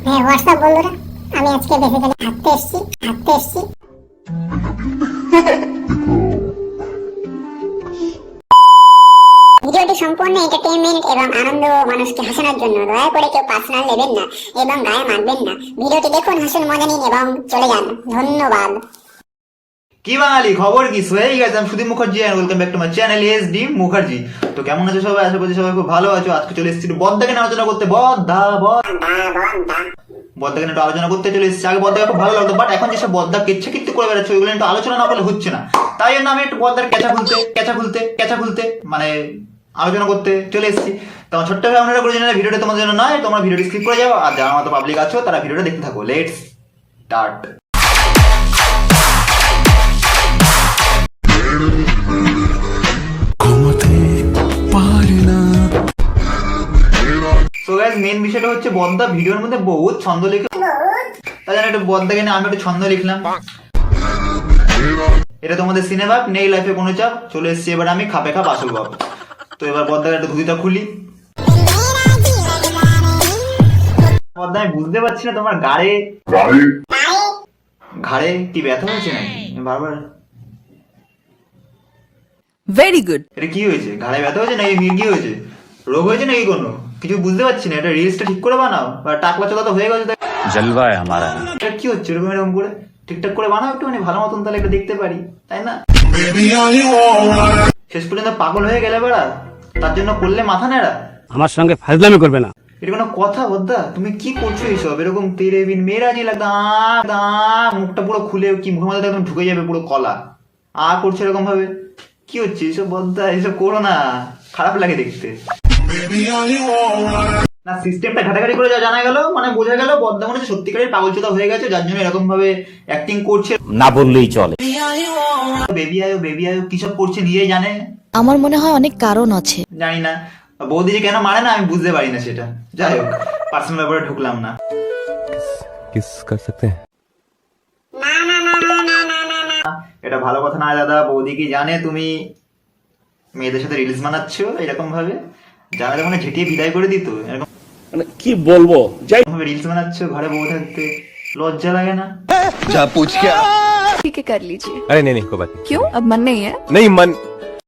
হ্যাঁ হোয়াটসঅ্যাপ বন্ধুরা, আমি আজকে বেসিক্যালি হাঁটতে এসেছি। ভিডিওটি সম্পূর্ণ এন্টারটেইনমেন্ট এবং আনন্দ মানুষকে হাসানোর জন্য। দয়া করে কেউ পার্সোনাল নেবেন না এবং গায়ে মারবেন না। ভিডিওটি দেখুন, হাসুন, মজা নিন এবং চলে যান। ধন্যবাদ। কি বাঙালি খবর কি হয়ে গেছে? আমি সুদীপ মুখার্জি আর welcome back to my channel SD Mukherjee. তো কেমন আছো সবাই? আশা করছি সবাই খুব ভালো আছো। আজকে চলে এসেছি বদ্দাকে নিয়ে আলোচনা করতে। বদ্দাকে নিয়ে একটু আলোচনা করতে চলে এসেছি। আগে বদ্দাকে খুব ভালো লাগতো, বাট এখন যেসব বদ্দা কেচ্ছা কীর্তি করে বেড়াচ্ছে ওইগুলো একটু আলোচনা না করলে হচ্ছে না। তাই জন্য আমি একটু বদ্দার কেঁচা খুলতে মানে আলোচনা করতে চলে এসেছি। তোমার ছোট্ট ভাই আপনারা করে জানেন ভিডিওটা তোমাদের জন্য নয়, তোমরা ভিডিওটি স্কিপ করে যাও। আর যারা মতো পাবলিক আছো তারা ভিডিওটা দেখতে থাকো। Let's start. So guys, main বিষয়টা হচ্ছে বদ্দা ভিডিওর মধ্যে বহুত ছন্দ লিখে, তাই জন্য একটু বদ্দাকে নিয়ে আমি একটু ছন্দ লিখলাম। এটা তোমাদের সিনেমা নেই, লাইফে কোনো চাপ। চলে এসেছি এবার আমি খাপে খাপ আসল বাপ। তো এবার বদ্দাকে একটু ধুতিটা খুলি। বদ্দা আমি বুঝতে পারছি না তোমার ঘাড়ে কি ব্যথা হয়েছে নাকি বারবার? Very good. এটা কি হয়েছে? ঘাড়ে ব্যথা হয়েছে নাকি মির্গি হয়েছে? রোগ হয়েছে নাকি কোনো? কিছু বুঝতে পারছি না। এটা রিলসটা ঠিক করে বানাও, বা টাকলা চলা তো হয়ে গেছে। জলবা আমারা এটা কি হচ্ছে এরকম এরকম করে? ঠিকঠাক করে বানাও একটু, মানে ভালো মতন, তাহলে একটু দেখতে পারি, তাই না? শেষ পর্যন্ত পাগল হয়ে গেলে বেড়া, তার জন্য করলে মাথা নেড়া। আমার সঙ্গে ফাজলামি করবে না। এটা কোনো কথা বদ্দা? তুমি কি করছো এইসব? এরকম তেরে বিন মেয়েরা যে লাগদা মুখটা পুরো খুলে কি মুখের মধ্যে একদম ঢুকে যাবে পুরো কলা করছে এরকম ভাবে। কি হচ্ছে এইসব বদ্দা? এইসব করো না, খারাপ লাগে দেখতে। না, সিস্টেমটা ঘাটাঘাটি করে যা জানা গেল, মানে বোঝা গেল বদ্দা মনে হচ্ছে সত্যিকারের পাগলচোদা হয়ে গেছে, যার জন্য এরকম ভাবে অ্যাক্টিং করছে। না বললেই চলে। বেবি আয়ো কিসব করছে নিজেই জানে। আমার মনে হয় অনেক কারণ আছে। জানি না বৌদি যে কেন মারে না আমি বুঝতে পারি না সেটা। যাই হোক, পার্সোনাল ব্যাপারে ঢুকলাম না। কিস কর সকতে হ্যায়? এটা ভালো কথা না দাদা। বৌদি কি জানে তুমি মেয়েদের সাথে রিলস বানাচ্ছো এরকম ভাবে? জানালে মানে ঝেঁটিয়ে বিদায় করে দিত। এরকম মানে কি বলবো, যাই ভাবে রিলস বানাচ্ছো ঘরে বউ থাকতে, লজ্জা লাগে না? যা पूछ क्या? ठीक है कर लीजिए। अरे नहीं कोई बात क्यों, अब मन नहीं है? नहीं मन।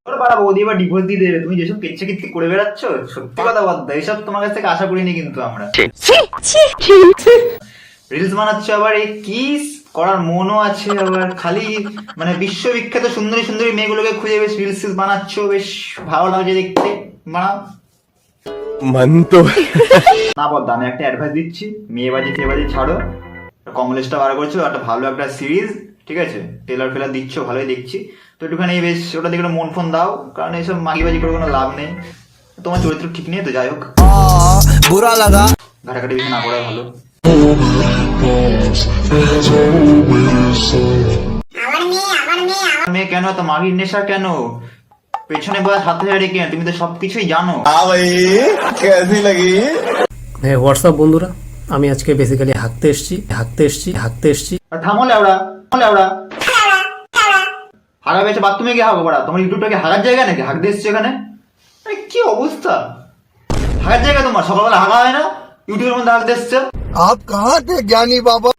ওর বাড়া বৌদি এবার ডিভোর্স দিয়ে দেবে। তুমি যেসব কেচ্ছা কীর্তি করে বেড়াচ্ছ, সত্যি কথা বলতে এইসব তোমার কাছ থেকে আশা করিনি কিন্তু আমরা। রিলস বানাচ্ছো আবার এই কিস করার মনও আছে, আবার খালি মানে বিশ্ববিখ্যাত সুন্দরী সুন্দরী মেয়েগুলোকে খুঁজে বেশ রিলস বানাচ্ছো, বেশ ভালো লাগছে দেখতে। বানাও। मन तो না বদ্দা, আমি একটা অ্যাডভাইস দিচ্ছি, মেয়েবাজি টেবাজি ছাড়ো। কমলেশটা বার করছো, একটা ভালো একটা সিরিজ, ঠিক আছে? টেলার ফেলার দিচ্ছ, ভালোই দেখছি। তো একটুখানি বেশ ওটা দিকে মন ফোন দাও, কারণ এইসব মাগিবাজি করে কোনো লাভ নেই। তোমার চরিত্র ঠিক নেই তো। যাই হোক, বুড়া লাগা ঘাটাঘাটি বেশি না করাই ভালো। মেয়ে কেন এত মাগির নেশা কেন? পেছনে বয়স হাতে হারিয়ে কেন? তুমি তো সবকিছুই জানো। হ্যাঁ হোয়াটসঅ্যাপ বন্ধুরা, আমি আজকে বেসিক্যালি হাঁটতে এসেছি। থামো লেওড়া। হাগা বেছে বাথরুমে গিয়ে হাগো পড়া। তোমার ইউটিউবটাকে হাগার জায়গা নাকি? হাগতে এসছি এখানে? আরে কি অবস্থা! হাগার জায়গা তোমার? সকালবেলা হাগা হয় না? ইউটিউবের মধ্যে হাগতে এসছে। आप कहाँ थे ज्ञानी बाबा?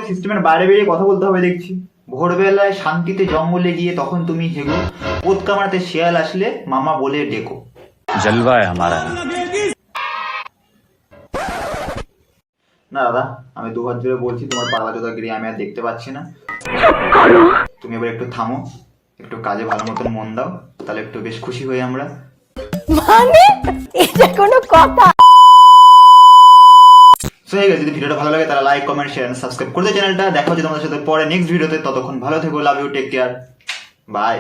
সিস্টেমের বাইরে বেরিয়ে কথা বলতে হবে দেখছি। ভোরবেলায় শান্তিতে জঙ্গলে গিয়ে তখন তুমি হেগো, পোত কামাতে শিয়াল আসলে মামা বলে ডেকো। जलवा है हमारा। না দাদা, আমি দুহাত জোরে বলছি, তোমার পাগলাচোদাগিরি আমি আর দেখতে পাচ্ছি না। তুমি এবার একটু থামো, একটু কাজে ভালো মতন মন দাও, তাহলে একটু বেশ খুশি হই আমরা। মানে এটা কোনো কথা? সো হয়ে গেছে। যদি ভিডিওটা ভালো লাগে তাহলে লাইক, কমেন্ট, শেয়ার, সাবস্ক্রাইব করে দাও চ্যানেলটা। দেখা হচ্ছে তোমাদের সাথে পরে নেক্সট ভিডিওতে। ততক্ষণ ভালো থেকো। Love you, take care, by.